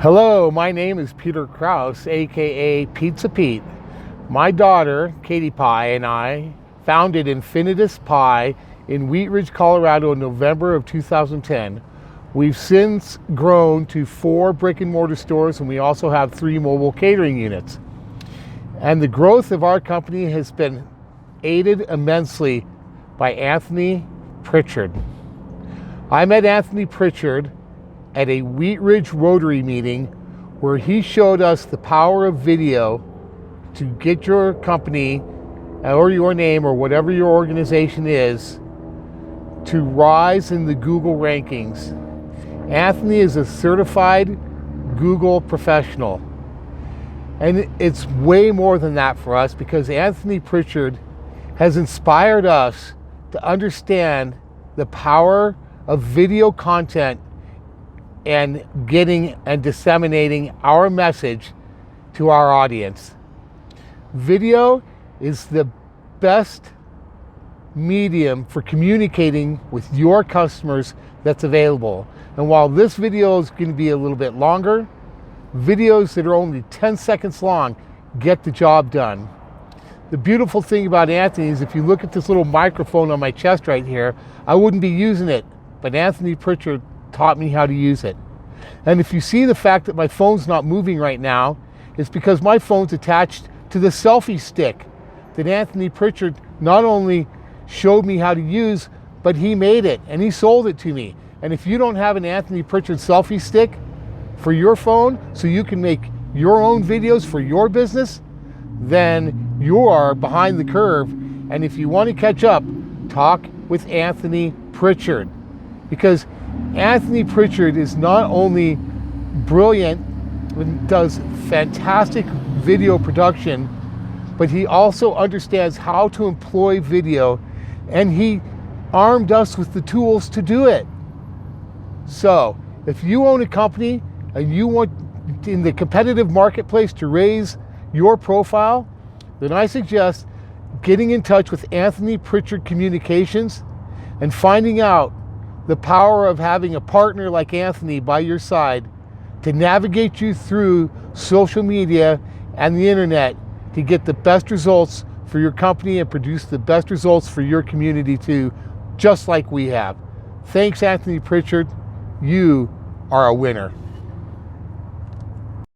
Hello, my name is Peter Krause, aka Pizza Pete. My daughter, Katie Pie, and I founded Infinitus Pie in Wheat Ridge, Colorado in November of 2010. We've since grown to 4 brick and mortar stores, and we also have 3 mobile catering units. And the growth of our company has been aided immensely by Anthony Prichard. I met Anthony Prichard at a Wheat Ridge Rotary meeting where he showed us the power of video to get your company or your name or whatever your organization is to rise in the Google rankings. Anthony is a certified Google professional. And it's way more than that for us, because Anthony Prichard has inspired us to understand the power of video content and getting and disseminating our message to our audience. Video is the best medium for communicating with your customers that's available. And while this video is going to be a little bit longer, videos that are only 10 seconds long get the job done. The beautiful thing about Anthony is, if you look at this little microphone on my chest right here, I wouldn't be using it, but Anthony Prichard taught me how to use it. And if you see the fact that my phone's not moving right now, it's because my phone's attached to the selfie stick that Anthony Prichard not only showed me how to use, but he made it and he sold it to me. And if you don't have an Anthony Prichard selfie stick for your phone so you can make your own videos for your business, then you are behind the curve. And if you want to catch up, talk with Anthony Prichard, because Anthony Prichard is not only brilliant and does fantastic video production, but he also understands how to employ video, and he armed us with the tools to do it. So if you own a company and you want in the competitive marketplace to raise your profile, then I suggest getting in touch with Anthony Prichard Communications and finding out the power of having a partner like Anthony by your side to navigate you through social media and the internet to get the best results for your company and produce the best results for your community too, just like we have. Thanks, Anthony Prichard. You are a winner.